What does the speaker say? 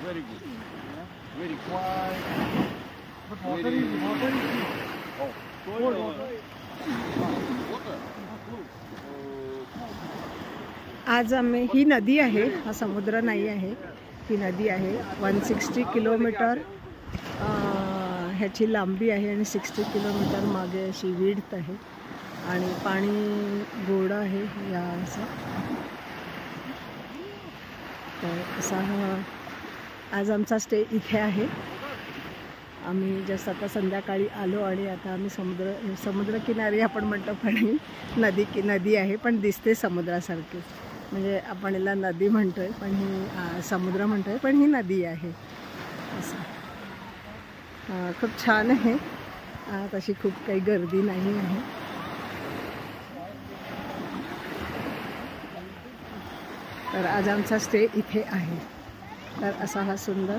Very good. Very quiet. But water is Oh, cold water. water. आज आम्ही ही नदी आहे, हा समुद्र नाही आहे, ही नदी आहे. 160 किलोमीटर ह्याची लांबी आहे आणि 60 किलोमीटर मागे अशी विड्थ आहे आणि पाणी गोड आहे या असं. तर असा हा आज आमचा स्टे इथे आहे. आम्ही जस्ट आता संध्याकाळी आलो आणि आता आम्ही समुद्रकिनारी आपण म्हणतो पण ही नदी आहे, पण दिसते समुद्रासारखी. म्हणजे आपण याला नदी म्हणतोय पण ही समुद्र म्हणतोय पण ही नदी आहे असं. खूप छान आहे. तशी खूप काही गर्दी नाही आहे. तर आज आमचा स्टे इथे आहे. तर असा हा सुंदर